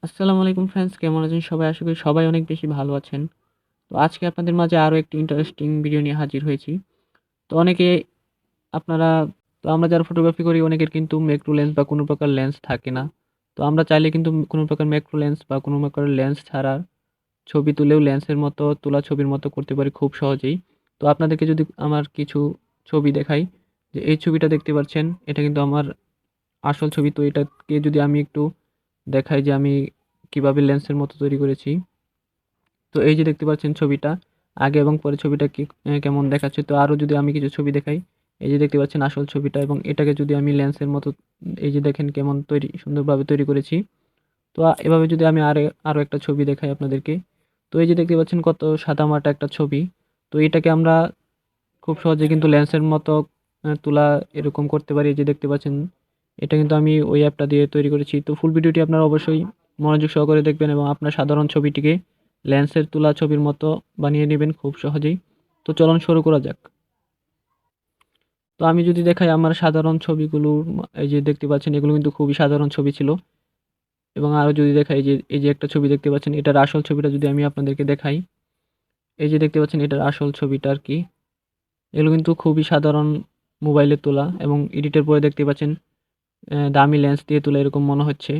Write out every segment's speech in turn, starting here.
আসসালামু আলাইকুম ফ্রেন্ডস, কেমন আছেন সবাই? আশা করি সবাই অনেক বেশি ভালো আছেন। তো আজকে আপনাদের মাঝে আরও একটি ইন্টারেস্টিং ভিডিও নিয়ে হাজির হয়েছি। তো অনেকে আপনারা তো আমরা যারা ফটোগ্রাফি করি অনেকের কিন্তু ম্যাক্রো লেন্স বা কোনো প্রকার লেন্স থাকে না। তো আমরা চাইলে কিন্তু কোনো প্রকার ম্যাক্রো লেন্স বা কোনো প্রকার লেন্স ছাড়া ছবি তুলেও লেন্সের মতো তোলা ছবির মতো করতে পারি খুব সহজেই। তো আপনাদেরকে যদি আমার কিছু ছবি দেখাই, যে এই ছবিটা দেখতে পাচ্ছেন, এটা কিন্তু আমার আসল ছবি। তো এটাকে যদি আমি একটু দেখাই যে আমি কিভাবে লেন্সের মতো তৈরি করেছি। তো এই যে দেখতে পাচ্ছেন ছবিটা, আগে এবং পরে ছবিটা কি কেমন দেখাচ্ছে। তো আরও যদি আমি কিছু ছবি দেখাই, এই যে দেখতে পাচ্ছেন আসল ছবিটা, এবং এটাকে যদি আমি লেন্সের মতো, এই যে দেখেন কেমন তৈরি সুন্দরভাবে তৈরি করেছি। তো এভাবে যদি আমি আরও একটা ছবি দেখাই আপনাদেরকে, তো এই যে দেখতে পাচ্ছেন কত সাদামাটা একটা ছবি। তো এটাকে আমরা খুব সহজে কিন্তু লেন্সের মতো তোলা এরকম করতে পারি। এই যে দেখতে পাচ্ছেন, এটা কিন্তু আমি ওই অ্যাপটা দিয়ে তৈরি করেছি। তো ফুল ভিডিওটি আপনারা অবশ্যই মনোযোগ সহকারে দেখবেন এবং আপনার সাধারণ ছবিটিকে লেন্সের তোলা ছবির মতো বানিয়ে নেবেন খুব সহজেই। তো চলুন শুরু করা যাক। তো আমি যদি দেখাই আমার সাধারণ ছবিগুলো, এই যে দেখতে পাচ্ছেন এগুলো কিন্তু খুবই সাধারণ ছবি ছিল। এবং আরও যদি দেখাই, যে এই যে একটা ছবি দেখতে পাচ্ছেন, এটার আসল ছবিটা যদি আমি আপনাদেরকে দেখাই, এই যে দেখতে পাচ্ছেন এটার আসল ছবিটা আর কি। এগুলো কিন্তু খুবই সাধারণ মোবাইলে তোলা, এবং এডিটের পরে দেখতে পাচ্ছেন দামি লেন্স দিয়ে তোলা এরকম মনে হচ্ছে।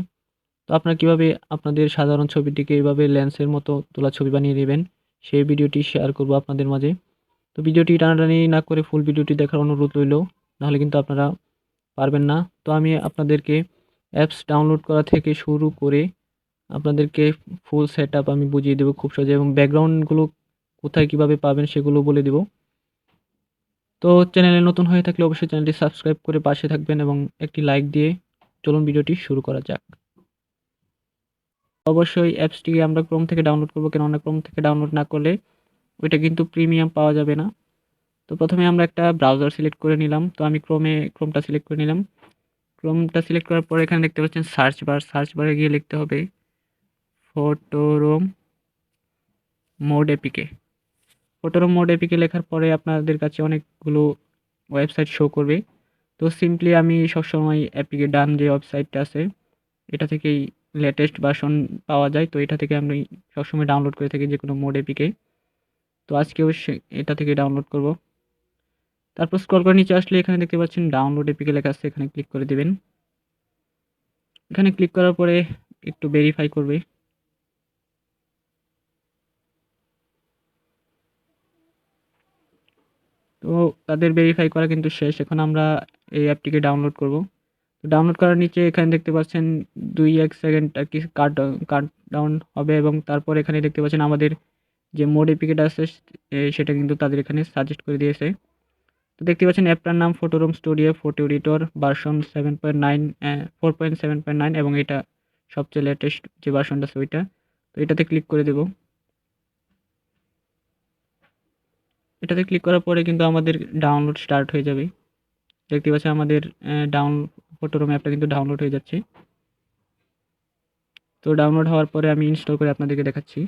তো আপনারা কিভাবে আপনাদের সাধারণ ছবিটিকে এইভাবে লেন্সের মতো তোলা ছবি বানিয়ে নেবেন, সেই ভিডিওটি শেয়ার করব আপনাদের মাঝে। তো ভিডিওটি টানাটানি না করে ফুল ভিডিওটি দেখার অনুরোধ রইল, নাহলে কিন্তু আপনারা পারবেন না। তো আমি আপনাদেরকে অ্যাপস ডাউনলোড করা থেকে শুরু করে আপনাদেরকে ফুল সেটআপ আমি বুঝিয়ে দেবো খুব সহজে, এবং ব্যাকগ্রাউন্ডগুলো কোথায় কিভাবে পাবেন সেগুলো বলে দেব। তো চ্যানেলে নতুন হয়ে থাকলে অবশ্যই চ্যানেলটি সাবস্ক্রাইব করে পাশে থাকবেন এবং একটি লাইক দিয়ে চলুন ভিডিওটি শুরু করা যাক। অবশ্যই অ্যাপসটিকে আমরা ক্রোম থেকে ডাউনলোড করবো, কেননা ক্রোম থেকে ডাউনলোড না করলে ওইটা কিন্তু প্রিমিয়াম পাওয়া যাবে না। তো প্রথমে আমরা একটা ব্রাউজার সিলেক্ট করে নিলাম। তো আমি ক্রোমটা সিলেক্ট করে নিলাম। ক্রোমটা সিলেক্ট করার পর এখানে দেখতে পাচ্ছেন সার্চ বারে গিয়ে লিখতে হবে Photoroom mod APK. Photoroom mod APK লেখার পরে আপনাদের কাছে অনেকগুলো ওয়েবসাইট শো করবে। তো সিম্পলি আমি সবসময় এপিকে ডান যে ওয়েবসাইটটা আছে, এটা থেকেই লেটেস্ট ভার্সন পাওয়া যায়। তো এটা থেকে আমি সবসময় ডাউনলোড করে থাকি যে কোনো মোড এপিকে। তো আজকেও এটা থেকে ডাউনলোড করব। তারপর স্ক্রল করে নিচে আসলে এখানে দেখতে পাচ্ছেন ডাউনলোড এপিকে লেখা আছে, এখানে ক্লিক করে দেবেন। এখানে ক্লিক করার পরে একটু ভেরিফাই করবে। তো তাদের ভেরিফাই করা কিন্তু শেষ। এখন আমরা এই অ্যাপটিকে ডাউনলোড করব। তো ডাউনলোড করার নিচে এখানে দেখতে পাচ্ছেন 2-1 সেকেন্ড আর কি কাট ডাউন হবে, এবং তারপর এখানে দেখতে পাচ্ছেন আমাদের যে মোড এপিকেটা আছে সেটা কিন্তু তাদের এখানে সাজেস্ট করে দিয়েছে। তো দেখতে পাচ্ছেন অ্যাপটার নাম Photoroom studio photo editor version 7.9 4.7.9, এবং এটা সবচেয়ে লেটেস্ট যে ভার্সনটা আছে ওইটা। তো এটাতে ক্লিক করে দেব। এটাতে ক্লিক করার পরে কিন্তু আমাদের ডাউনলোড স্টার্ট হয়ে যাবে। দেখতে পাচ্ছেন আমাদের ফটোরুম অ্যাপটা কিন্তু ডাউনলোড হয়ে যাচ্ছে। তো ডাউনলোড হওয়ার পরে আমি ইনস্টল করে আপনাদেরকে দেখাচ্ছি।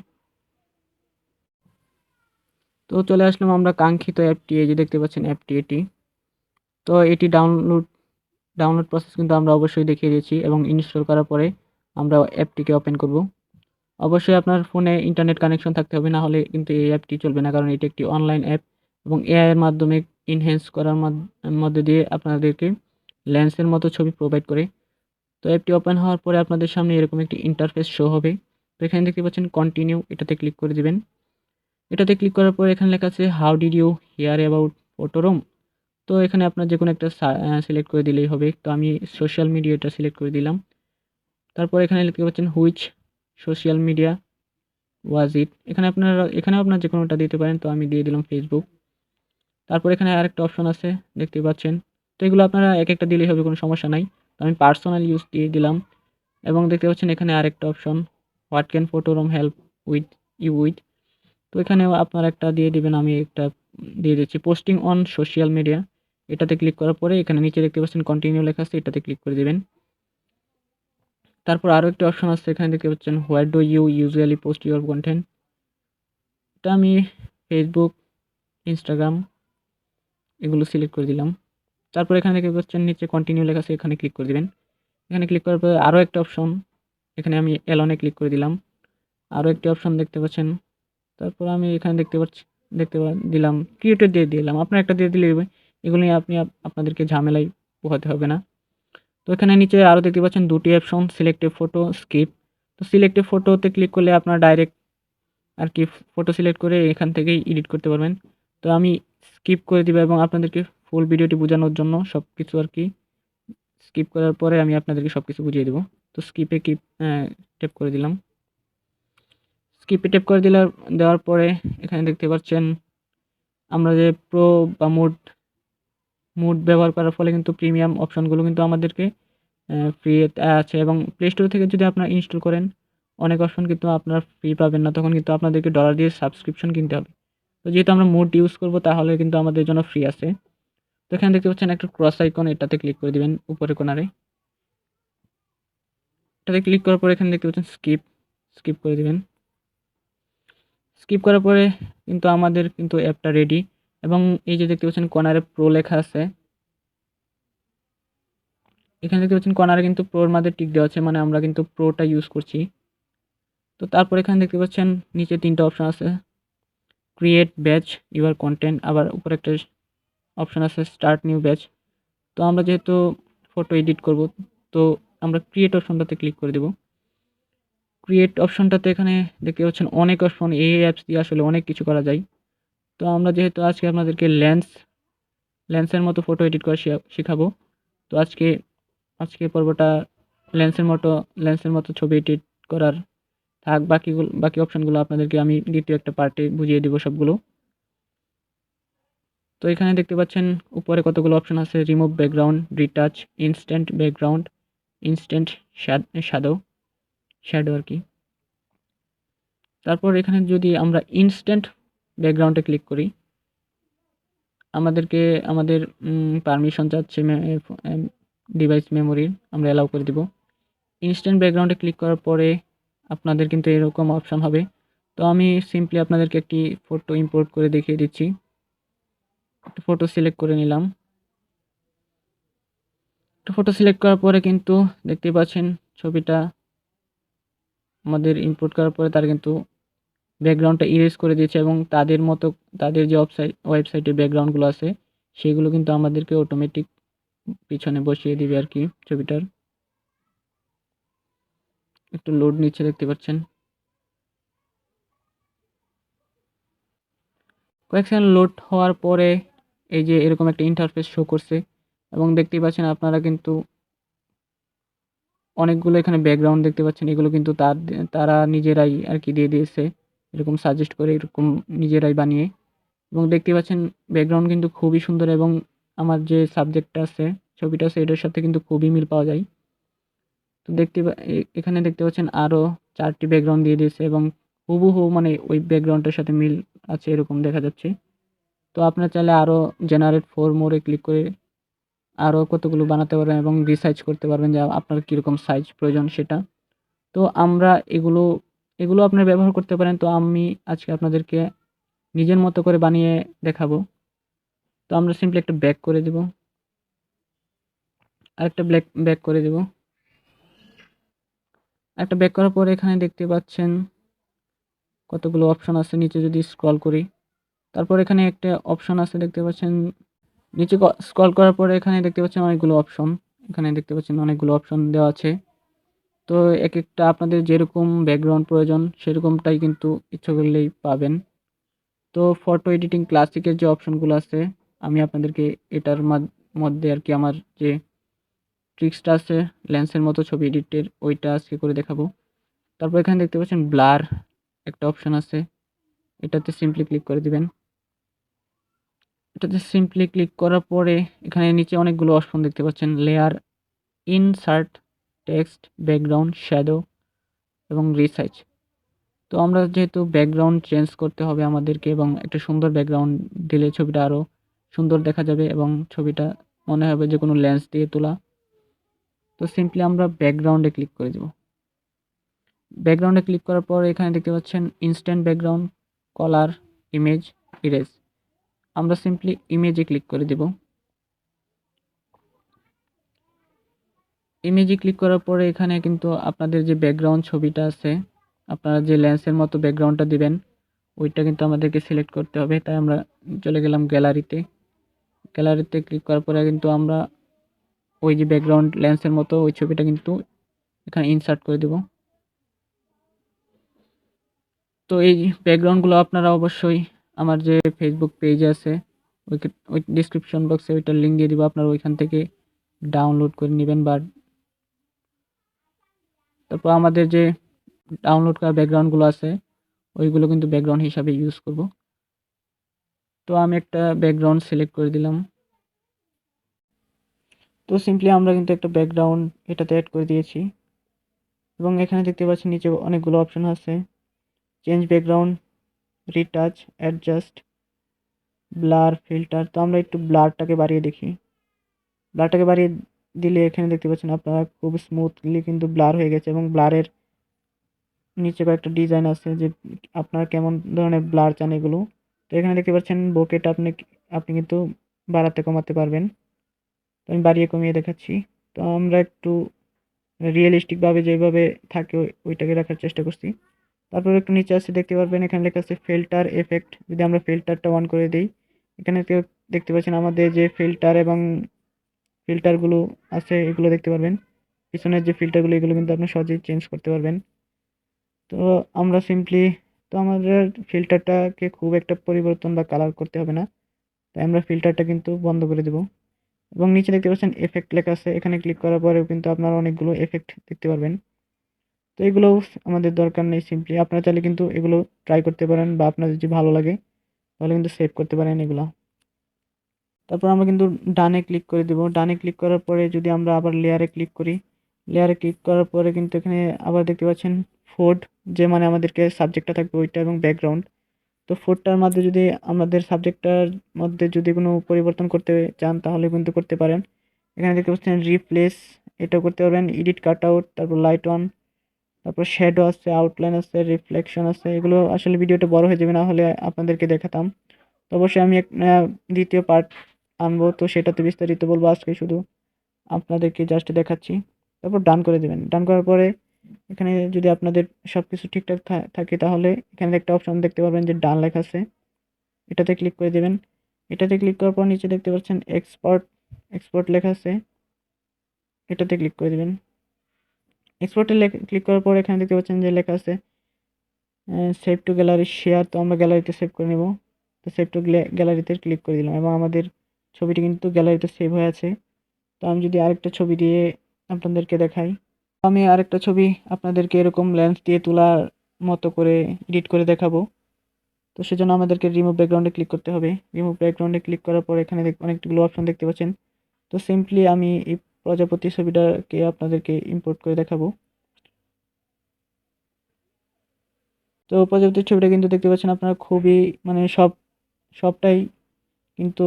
তো চলে আসলাম আমরা কাঙ্ক্ষিত অ্যাপটি, এই যে দেখতে পাচ্ছেন অ্যাপটি এটি। তো এটি ডাউনলোড প্রসেস কিন্তু আমরা অবশ্যই দেখিয়ে দিয়েছি, এবং ইনস্টল করার পরে আমরা অ্যাপটিকে ওপেন করব। অবশ্যই আপনার ফোনে ইন্টারনেট কানেকশন থাকতে হবে, না হলে কিন্তু এই অ্যাপটি চলবে না, কারণ এটি একটি অনলাইন অ্যাপ এবং এআই এর মাধ্যমে ইনহ্যান্স করার মধ্যে দিয়ে আপনাদেরকে লেন্সের মতো ছবি প্রোভাইড করে। তো অ্যাপটি ওপেন হওয়ার পরে আপনাদের সামনে এরকম একটি ইন্টারফেস শো হবে। তো এখানে দেখতে পাচ্ছেন কন্টিনিউ, এটাতে ক্লিক করে দিবেন। এটাতে ক্লিক করার পর এখানে লেখা আছে how did you hear about Photoroom. তো এখানে আপনার যে কোনো একটা সিলেক্ট করে দিলেই হবে। তো আমি সোশ্যাল মিডিয়াটা সিলেক্ট করে দিলাম। তারপর এখানে লিখতে পাচ্ছেন হুইচ সোশ্যাল মিডিয়া ওয়াজ ইট। এখানেও আপনার যে কোনোটা দিতে পারেন। তো আমি দিয়ে দিলাম ফেসবুক। তারপর এখানে আরেকটা অপশন আছে দেখতে পাচ্ছেন। তো এগুলো আপনারা এক একটা দিলেই হবে, কোনো সমস্যা নাই। তো আমি পার্সোনাল ইউজ দিয়ে দিলাম। এবং দেখতে পাচ্ছেন এখানে আরেকটা option what can Photoroom help with with. তো এখানেও আপনারা একটা দিয়ে দিবেন, আমি একটা দিয়ে দিচ্ছি পোস্টিং অন সোশ্যাল মিডিয়া। এটাতে ক্লিক করার পরে এখানে নিচে দেখতে পাচ্ছেন কন্টিনিউ লেখা আছে, এটাতে ক্লিক করে দিবেন। তারপর আরও একটা অপশন আছে, এখানে দেখতে পাচ্ছেন where do you usually post your content. এটা আমি ফেসবুক, ইনস্টাগ্রাম এগুলো সিলেক্ট করে দিলাম। তারপর এখানে দেখতে পাচ্ছেন নিচে কন্টিনিউ লেখা আছে, এখানে ক্লিক করে দিবেন। এখানে ক্লিক করার পরে আরও একটা অপশন, এখানে আমি অ্যালোনে ক্লিক করে দিলাম, আরও একটি অপশন দেখতে পাচ্ছেন। তারপর আমি এখানে দিলাম ক্রিয়েটর দিয়ে দিলাম, আপনার একটা দিয়ে দিলে এগুলো নিয়ে আপনি আপনাদেরকে ঝামেলায় পোহাতে হবে না। তো এখানে নিচে আরও দেখতে পাচ্ছেন দুটি অপশন, সিলেক্টিভ ফটো, স্কিপ। তো সিলেক্টিভ ফটোতে ক্লিক করলে আপনার ডাইরেক্ট আর কি ফটো সিলেক্ট করে এখান থেকেই এডিট করতে পারবেন। তো আমি স্কিপ করে দিব এবং আপনাদেরকে ফুল ভিডিওটি বোঝানোর জন্য সব কিছু আর কি স্কিপ করার পরে আমি আপনাদেরকে সব কিছু বুঝিয়ে দেবো। তো স্কিপে ট্যাপ করে দিলাম। স্কিপে ট্যাপ করে দেওয়ার পরে এখানে দেখতে পাচ্ছেন আমরা যে প্রো বা মুড ব্যবহার করার ফলে কিন্তু প্রিমিয়াম অপশনগুলো কিন্তু আমাদেরকে ফ্রি আছে, এবং প্লে স্টোর থেকে যদি আপনারা ইনস্টল করেন অনেক অপশন কিন্তু আপনারা ফ্রি পাবেন না, তখন কিন্তু আপনাদেরকে ডলার দিয়ে সাবস্ক্রিপশন কিনতে হবে। তো যেহেতু আমরা মুড ইউজ করব তাহলে কিন্তু আমাদের জন্য ফ্রি আছে। তো এখানে দেখতে পাচ্ছেন একটা ক্রস আইকন, এটাতে ক্লিক করে দিবেন উপরে কোণারে। এটাতে ক্লিক করার পরে এখানে দেখতে পাচ্ছেন স্কিপ করে দিবেন। স্কিপ করার পরে কিন্তু আমাদের কিন্তু অ্যাপটা রেডি, এবং এই যে দেখতে পাচ্ছেন কর্নারে প্রো লেখা আছে, এখানে দেখতে পাচ্ছেন কর্নারে কিন্তু প্রোর মাঝে টিক দেওয়া আছে, মানে আমরা কিন্তু প্রোটা ইউজ করছি। তো তারপর এখানে দেখতে পাচ্ছেন নিচে তিনটা অপশন আছে, ক্রিয়েট ব্যাচ, ইউর কন্টেন্ট, আবার উপরে একটা অপশন আছে স্টার্ট নিউ ব্যাচ। তো আমরা যেহেতু ফটো এডিট করব, তো আমরা ক্রিয়েট অপশনটাতে ক্লিক করে দেব। ক্রিয়েট অপশনটাতে এখানে দেখতে পাচ্ছেন অনেক অপশন, এই অ্যাপস দিয়ে আসলে অনেক কিছু করা যায়। তো আমরা যেহেতু আজকে আপনাদেরকে লেন্সের মতো ফটো এডিট করা শেখাবো, তো আজকে পর্বটা লেন্সের মতো ছবি এডিট করার থাক, বাকি অপশনগুলো আপনাদেরকে আমি দ্বিতীয় একটা পার্টে বুঝিয়ে দেবো সবগুলো। তো এখানে দেখতে পাচ্ছেন উপরে কতগুলো অপশন আছে, remove background, retouch, instant background, instant shadow আর কি। তারপর এখানে যদি আমরা ইনস্ট্যান্ট ব্যাকগ্রাউন্ডে ক্লিক করি, আমাদের পারমিশন চাচ্ছে ডিভাইস মেমোরির, আমরা অ্যালাউ করে দিব। ইনস্ট্যান্ট ব্যাকগ্রাউন্ডে ক্লিক করার পরে আপনাদের কিন্তু এরকম অপশন হবে। তো আমি সিম্পলি আপনাদেরকে একটি ফটো ইম্পোর্ট করে দেখিয়ে দিচ্ছি। একটা ফটো সিলেক্ট করে নিলাম। একটা ফটো সিলেক্ট করার পরে কিন্তু দেখতেই পাচ্ছেন ছবিটা আমাদের ইম্পোর্ট করার পরে তার কিন্তু ব্যাকগ্রাউন্ডটা ইরেজ করে দিয়েছে, এবং তাদের যে ওয়েবসাইটের ব্যাকগ্রাউন্ডগুলো আছে সেগুলো কিন্তু আমাদেরকে অটোমেটিক পিছনে বসিয়ে দিবে আর কি। ছবিটার একটু লোড নিচ্ছে, দেখতে পাচ্ছেন কয়েক সেকেন্ড লোড হওয়ার পরে এই যে এরকম একটা ইন্টারফেস শো করছে, এবং দেখতেই পাচ্ছেন আপনারা কিন্তু অনেকগুলো এখানে ব্যাকগ্রাউন্ড দেখতে পাচ্ছেন, এগুলো কিন্তু তারা নিজেরাই আর কি দিয়ে দিয়েছে, এরকম সাজেস্ট করে এরকম নিজেরাই বানিয়ে। এবং দেখতে পাচ্ছেন ব্যাকগ্রাউন্ড কিন্তু খুবই সুন্দর, এবং আমার যে সাবজেক্টটা আছে, ছবিটা আছে, এটার সাথে কিন্তু খুবই মিল পাওয়া যায়। তো এখানে দেখতে পাচ্ছেন আরও 4টি ব্যাকগ্রাউন্ড দিয়ে দিয়েছে, এবং হুবহু মানে ওই ব্যাকগ্রাউন্ডটার সাথে মিল আছে এরকম দেখা যাচ্ছে। তো আপনার চাইলে আরও জেনারেট ফর মোরে ক্লিক করে আরও কতগুলো বানাতে পারবেন এবং রিসাইজ করতে পারবেন যে আপনার কীরকম সাইজ প্রয়োজন সেটা। তো আমরা এগুলো আপনারা ব্যবহার করতে পারেন। তো আমি আজকে আপনাদেরকে নিজের মতো করে বানিয়ে দেখাবো। তো আমরা সিম্পলি একটা ব্যাক করে দেব, আরেকটা ব্যাক করে দেব। একটা ব্যাক করার পরে এখানে দেখতে পাচ্ছেন কতগুলো অপশন আছে, নিচে যদি স্ক্রল করি, তারপর এখানে একটা অপশন আছে দেখতে পাচ্ছেন, নিচে স্ক্রল করার পরে এখানে দেখতে পাচ্ছেন অনেকগুলো অপশন দেওয়া আছে। তো এক একটা আপনাদের যেরকম ব্যাকগ্রাউন্ড প্রয়োজন সেরকমটাই কিন্তু ইচ্ছা করলেই পাবেন। তো ফটো এডিটিং ক্লাসিকের যে অপশনগুলো আছে, আমি আপনাদেরকে এটার মধ্যে আর কি আমার যে ট্রিক্সটা আছে লেন্সের মতো ছবি এডিটের, ওইটা আজকে করে দেখাবো। তারপর এখানে দেখতে পাচ্ছেন ব্লার একটা অপশন আছে, এটাতে সিম্পলি ক্লিক করে দিবেন। এটাতে সিম্পলি ক্লিক করার পরে এখানে নিচে অনেকগুলো অপশন দেখতে পাচ্ছেন, layer, insert, text, background, shadow এবং রিসাইজ। তো আমরা যেহেতু ব্যাকগ্রাউন্ড চেঞ্জ করতে হবে আমাদেরকে, এবং একটা সুন্দর ব্যাকগ্রাউন্ড দিলে ছবিটা আরও সুন্দর দেখা যাবে এবং ছবিটা মনে হবে যে কোনো লেন্স দিয়ে তোলা। তো সিম্পলি আমরা ব্যাকগ্রাউন্ডে ক্লিক করে দেব। ব্যাকগ্রাউন্ডে ক্লিক করার পর এখানে দেখতে পাচ্ছেন ইনস্ট্যান্ট ব্যাকগ্রাউন্ড, কলার, ইমেজ, ইরেজ। আমরা সিম্পলি ইমেজে ক্লিক করে দেব। ইমেজে ক্লিক করার পরে এখানে কিন্তু আপনাদের যে ব্যাকগ্রাউন্ড ছবিটা আছে, আপনারা যে লেন্সের মতো ব্যাকগ্রাউন্ডটা দিবেন ওইটা কিন্তু আমাদেরকে সিলেক্ট করতে হবে। তাই আমরা চলে গেলাম গ্যালারিতে। গ্যালারিতে ক্লিক করার পরে কিন্তু আমরা ওই যে ব্যাকগ্রাউন্ড লেন্সের মতো ওই ছবিটা কিন্তু এখানে ইনসার্ট করে দেব। তো এই ব্যাকগ্রাউন্ডগুলো আপনারা অবশ্যই আমার যে ফেসবুক পেজ আছে ওই ডিসক্রিপশন বক্সে ওইটার লিঙ্ক দিয়ে দিব, আপনারা ওইখান থেকে ডাউনলোড করে নেবেন। বা তারপর আমাদের যে ডাউনলোড করা ব্যাকগ্রাউন্ডগুলো আছে ওইগুলো কিন্তু ব্যাকগ্রাউন্ড হিসাবে ইউজ করব। তো আমি একটা ব্যাকগ্রাউন্ড সিলেক্ট করে দিলাম। তো সিম্পলি আমরা কিন্তু একটা ব্যাকগ্রাউন্ড এটাতে অ্যাড করে দিয়েছি এবং এখানে দেখতে পাচ্ছি নিচে অনেকগুলো অপশন আছে, change background, retouch, adjust, blur, filter. তো আমরা একটু ব্লারটাকে বাড়িয়ে দেখি। ব্লারটাকে বাড়িয়ে দিলে এখানে দেখতে পাচ্ছেন আপনারা খুব স্মুথলি কিন্তু ব্লার হয়ে গেছে এবং ব্লারের নিচে কয়েকটা ডিজাইন আছে যে আপনারা কেমন ধরনের ব্লার চান এগুলো। তো এখানে দেখতে পাচ্ছেন বোকেটা আপনি কিন্তু বাড়াতে কমাতে পারবেন। তো আমি বাড়িয়ে কমিয়ে দেখাচ্ছি। তো আমরা একটু রিয়েলিস্টিকভাবে যেভাবে থাকে ওইটাকে রাখার চেষ্টা করছি। তারপর একটু নিচে আসে দেখতে পারবেন এখানে লেখা আছে ফিল্টার এফেক্ট। যদি আমরা ফিল্টারটা অন করে দিই এখানে দেখতে পাচ্ছেন আমাদের যে ফিল্টার এবং ফিল্টারগুলো আছে এগুলো দেখতে পারবেন। পিছনের যে ফিল্টারগুলো এগুলো কিন্তু আপনি সহজেই চেঞ্জ করতে পারবেন। তো আমরা সিম্পলি তো আমাদের ফিল্টারটাকে খুব একটা পরিবর্তন বা কালার করতে হবে না, তাই আমরা ফিল্টারটা কিন্তু বন্ধ করে দেব। এবং নিচে দেখতে পাচ্ছেন এফেক্ট লেখা আছে, এখানে ক্লিক করার পরেও কিন্তু আপনারা অনেকগুলো এফেক্ট দেখতে পারবেন। তো এগুলো আমাদের দরকার নেই, সিম্পলি আপনারা চাইলে কিন্তু এগুলো ট্রাই করতে পারেন বা আপনাদের যদি ভালো লাগে তাহলে কিন্তু সেভ করতে পারেন এগুলো। তারপর আমরা কিন্তু ডানে ক্লিক করে দেব। ডানে ক্লিক করার পরে যদি আমরা আবার লেয়ারে ক্লিক করি, লেয়ারে ক্লিক করার পরে কিন্তু এখানে আবার দেখতে পাচ্ছেন ফোড, যে মানে আমাদেরকে সাবজেক্টটা থাকবে ওইটা এবং ব্যাকগ্রাউন্ড। তো ফোডটার মধ্যে যদি আমাদের সাবজেক্টটার মধ্যে যদি কোনো পরিবর্তন করতে চান তাহলে কিন্তু করতে পারেন। এখানে দেখতে পাচ্ছেন রিপ্লেস, এটাও করতে পারবেন, এডিট কাট আউট, তারপর লাইট অন, তারপর শ্যাডো আছে, আউটলাইন আছে, রিফ্লেকশন আছে। এগুলো আসলে ভিডিওটা বড় হয়ে যাবে, না হলে আপনাদেরকে দেখাতাম। তো অবশ্যই আমি দ্বিতীয় পার্ট আনবো, তো সেটাতে বিস্তারিত বলবো। আজকে শুধু আপনাদেরকে জাস্ট দেখাচ্ছি। তারপর ডান করে দেবেন। ডান করার পরে এখানে যদি আপনাদের সব কিছু ঠিকঠাক থাকে তাহলে এখানে একটা অপশন দেখতে পারবেন যে ডান লেখা আছে, এটাতে ক্লিক করে দেবেন। এটাতে ক্লিক করার পর নিচে দেখতে পাচ্ছেন এক্সপোর্ট, এক্সপোর্ট লেখা আছে, এটাতে ক্লিক করে দেবেন। এক্সপোর্টে ক্লিক করার পর এখানে দেখতে পাচ্ছেন যে লেখা আছে সেভ টু গ্যালারি শেয়ার। তো আমরা গ্যালারিতে সেভ করে নেব। তো সেভ টু গ্যালারিতে ক্লিক করে দিলাম এবং আমাদের ছবিটি কিন্তু গ্যালারিতে সেভ হয়ে আছে। তো আমি যদি আরেকটা ছবি দিয়ে আপনাদেরকে দেখাই, আমি আরেকটা ছবি আপনাদেরকে এরকম লেন্স দিয়ে তোলার মতো করে এডিট করে দেখাবো। তো সেজন্য আমাদেরকে রিমুভ ব্যাকগ্রাউন্ডে ক্লিক করতে হবে। রিমুভ ব্যাকগ্রাউন্ডে ক্লিক করার পর এখানে অনেকগুলো অপশন দেখতে পাচ্ছেন। তো সিম্পলি আমি এই প্রজাপতি ছবিটাকে আপনাদেরকে ইম্পোর্ট করে দেখাবো। তো প্রজাপতির ছবিটা কিন্তু দেখতে পাচ্ছেন আপনারা খুবই মানে সবটাই কিন্তু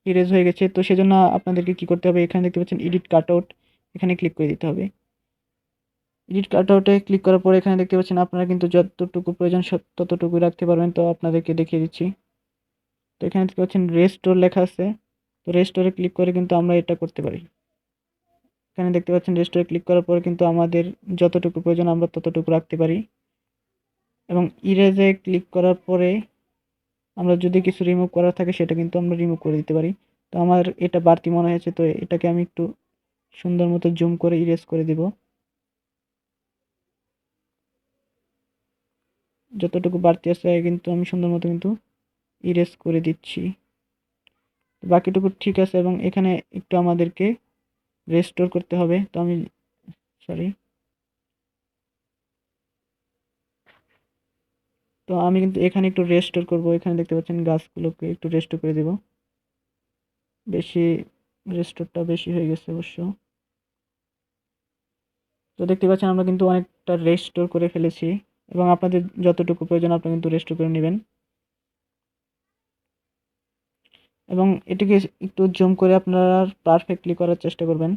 ইরেজ হয়ে গেছে। তো সেজন্য আপনাদেরকে কি করতে হবে, এখানে দেখতে পাচ্ছেন এডিট কাটআউট, এখানে ক্লিক করে দিতে হবে। এডিট কাটআউটে ক্লিক করার পরে এখানে দেখতে পাচ্ছেন আপনারা কিন্তু যতটুকু প্রয়োজন ততটুকু রাখতে পারবেন। তো আপনাদেরকে দেখিয়ে দিচ্ছি। তো এখানে দেখতে পাচ্ছেন রেস্টোর লেখা আছে, তো রেস্টোরে ক্লিক করে কিন্তু আমরা এটা করতে পারি। এখানে দেখতে পাচ্ছেন রেস্টোরে ক্লিক করার পরে কিন্তু আমাদের যতটুকু প্রয়োজন আমরা ততটুকু রাখতে পারি। এবং ইরেজে ক্লিক করার পরে আমরা যদি কিছু রিমুভ করার থাকে সেটা কিন্তু আমরা রিমুভ করে দিতে পারি। তো আমার এটা বাড়তি মনে হয়েছে, তো এটাকে আমি একটু সুন্দর মতো জুম করে ইরেজ করে দিব। যতটুকু বাড়তি আছে কিন্তু আমি সুন্দর মতো কিন্তু ইরেজ করে দিচ্ছি। বাকিটুকু ঠিক আছে এবং এখানে একটু আমাদেরকে রেস্টোর করতে হবে। তো আমি সরি, তো আমি কিন্তু এখানে একটু রেস্টোর করব। এখানে দেখতে পাচ্ছেন গাছগুলোকে একটু রেস্টোর করে দেব। বেশি রেস্টোরটা বেশি হয়ে গেছে অবশ্য। তো দেখতে পাচ্ছেন আমরা কিন্তু অনেকটা রেস্টোর করে ফেলেছি এবং আপনাদের যতটুকু প্রয়োজন আপনারা কিন্তু রেস্টোর করে নেবেন এবং এটিকে একটু জুম করে আপনারা পারফেক্টলি করার চেষ্টা করবেন।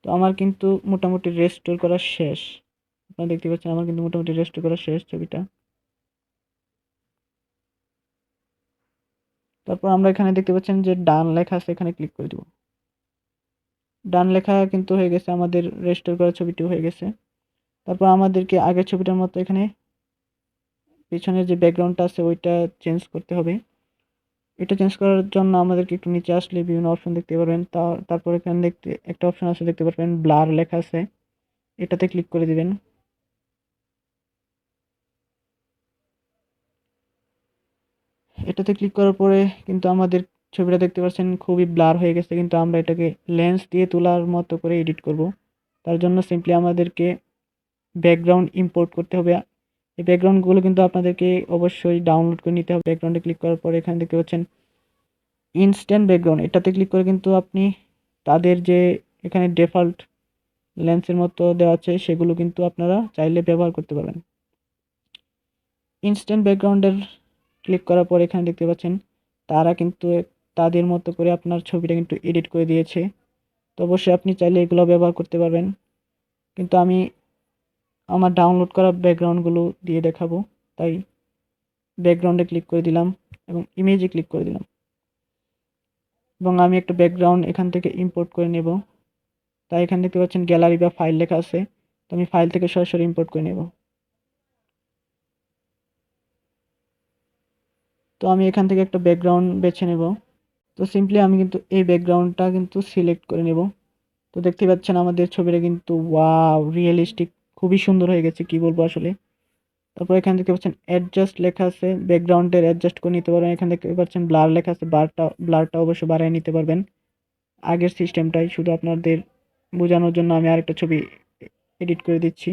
তো আমার কিন্তু মোটামুটি রেস্টোর করা শেষ। আপনারা দেখতে পাচ্ছেন আমার কিন্তু মোটামুটি রেস্টোর করা শেষ ছবিটা। তারপর আমরা এখানে দেখতে পাচ্ছেন যে ডান লেখা আছে, এখানে ক্লিক করে দিব। ডান লেখা কিন্তু হয়ে গেছে, আমাদের রেস্টোর করা ছবিটিও হয়ে গেছে। তারপর আমাদেরকে আগের ছবিটার মতো এখানে পিছনের যে ব্যাকগ্রাউন্ডটা আছে ওইটা চেঞ্জ করতে হবে। এটা চেঞ্জ করার জন্য আমাদেরকে একটু নিচে আসলে বিভিন্ন অপশন দেখতে পারবেন। তারপর এখানে দেখতে একটা অপশন আছে, দেখতে পারবেন ব্লার লেখা আছে, এটাতে ক্লিক করে দিবেন। এটাতে ক্লিক করার পরে কিন্তু আমাদের ছবিটা দেখতে পাচ্ছেন খুবই ব্লার হয়ে গেছে, কিন্তু আমরা এটাকে লেন্স দিয়ে তোলার মতো করে এডিট করব। তার জন্য সিম্পলি আমাদেরকে ব্যাকগ্রাউন্ড ইম্পোর্ট করতে হবে। এই ব্যাকগ্রাউন্ডগুলো কিন্তু আপনাদেরকে অবশ্যই ডাউনলোড করে নিতে হবে। ব্যাকগ্রাউন্ডে ক্লিক করার পরে এখানে দেখতে পাচ্ছেন ইনস্ট্যান্ট ব্যাকগ্রাউন্ড, এটাতে ক্লিক করে কিন্তু আপনি তাদের যে এখানে ডিফল্ট লেন্সের মতো দেওয়া আছে সেগুলো কিন্তু আপনারা চাইলে ব্যবহার করতে পারবেন। ইনস্ট্যান্ট ব্যাকগ্রাউন্ডের ক্লিক করার পর এখানে দেখতে পাচ্ছেন তারা কিন্তু তাদের মতো করে আপনার ছবিটা কিন্তু এডিট করে দিয়েছে। তো অবশ্যই আপনি চাইলে এগুলো ব্যবহার করতে পারবেন, কিন্তু আমি আমার ডাউনলোড করা ব্যাকগ্রাউন্ডগুলো দিয়ে দেখাবো, তাই ব্যাকগ্রাউন্ডে ক্লিক করে দিলাম এবং ইমেজে ক্লিক করে দিলাম এবং আমি একটা ব্যাকগ্রাউন্ড এখান থেকে ইম্পোর্ট করে নেব। তাই এখানে দেখতে পাচ্ছেন গ্যালারি বা ফাইল লেখা আছে, তো আমি ফাইল থেকে সরাসরি ইম্পোর্ট করে নেব। তো আমি এখান থেকে একটা ব্যাকগ্রাউন্ড বেছে নেব। তো সিম্পলি আমি কিন্তু এই ব্যাকগ্রাউন্ডটা কিন্তু সিলেক্ট করে নেব। তো দেখতে পাচ্ছেন আমাদের ছবিটা কিন্তু ওয়াও রিয়েলিস্টিক, খুবই সুন্দর হয়ে গেছে, কি বলবো আসলে। তারপর এখানে দেখতে পাচ্ছেন অ্যাডজাস্ট লেখা আছে, ব্যাকগ্রাউন্ডের অ্যাডজাস্ট করে নিতে পারবেন। এখানে দেখতে পাচ্ছেন ব্লার লেখা আছে, ব্লারটা অবশ্যই বাড়িয়ে নিতে পারবেন। আগের সিস্টেমটাই শুধু আপনাদের বোঝানোর জন্য আমি আরেকটা ছবি এডিট করে দিচ্ছি।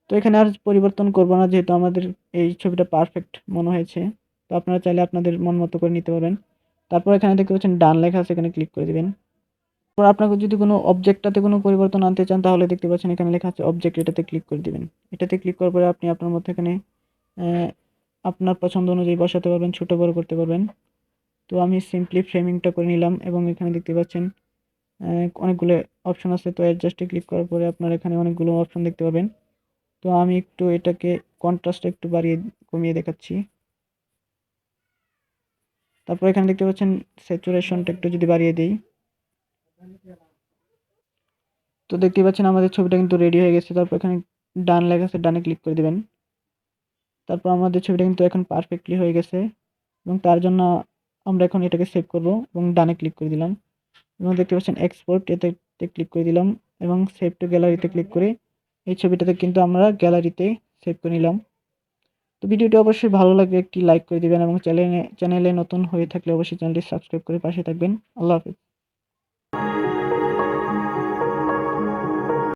তো এখানে আর পরিবর্তন করব না, যেহেতু আমাদের এই ছবিটা পারফেক্ট মনে হয়েছে। তো আপনারা চাইলে আপনাদের মন মতো করে নিতে পারবেন। তারপর এখানে দেখতে পাচ্ছেন ডান লেখা আছে, এখানে ক্লিক করে দিবেন। তারপর আপনাকে যদি কোনো অবজেক্টটাতে কোনো পরিবর্তন আনতে চান তাহলে দেখতে পাচ্ছেন এখানে লেখা আছে অবজেক্ট, এটাতে ক্লিক করে দিবেন। এটাতে ক্লিক করার পরে আপনি আপনার মতো এখানে আপনার পছন্দ অনুযায়ী বসাতে পারবেন, ছোট বড় করতে পারবেন। তো আমি সিম্পলি ফ্রেমিংটা করে নিলাম এবং এখানে দেখতে পাচ্ছেন অনেকগুলো অপশন আছে। তো অ্যাডজাস্টে ক্লিক করার পরে আপনার এখানে অনেকগুলো অপশন দেখতে পাবেন। তো আমি একটু এটাকে কন্ট্রাস্ট একটু বাড়িয়ে কমিয়ে দেখাচ্ছি। তারপর এখানে দেখতে পাচ্ছেন স্যাচুরেশনটা একটু যদি বাড়িয়ে দিই, তো দেখতে পাচ্ছেন আমাদের ছবিটা কিন্তু রেডি হয়ে গেছে। তারপর এখানে ডান লেখা আছে, ডানে ক্লিক করে দিবেন। তারপর আমাদের ছবিটা কিন্তু এখন পারফেক্টলি হয়ে গেছে এবং তার জন্য আমরা এখন এটাকে সেভ করব এবং ডানে ক্লিক করে দিলাম এবং দেখতে পাচ্ছেন এক্সপোর্ট, এতে ক্লিক করে দিলাম এবং সেভ টু গ্যালারিতে ক্লিক করে এই ছবিটাতে কিন্তু আমরা গ্যালারিতে সেভ করে নিলাম। তো ভিডিওটি অবশ্যই ভালো লাগলে একটি লাইক করে দিবেন এবং চ্যানেলে নতুন হয়ে থাকলে অবশ্যই চ্যানেলটি সাবস্ক্রাইব করে পাশে থাকবেন। আল্লাহ হাফেজ।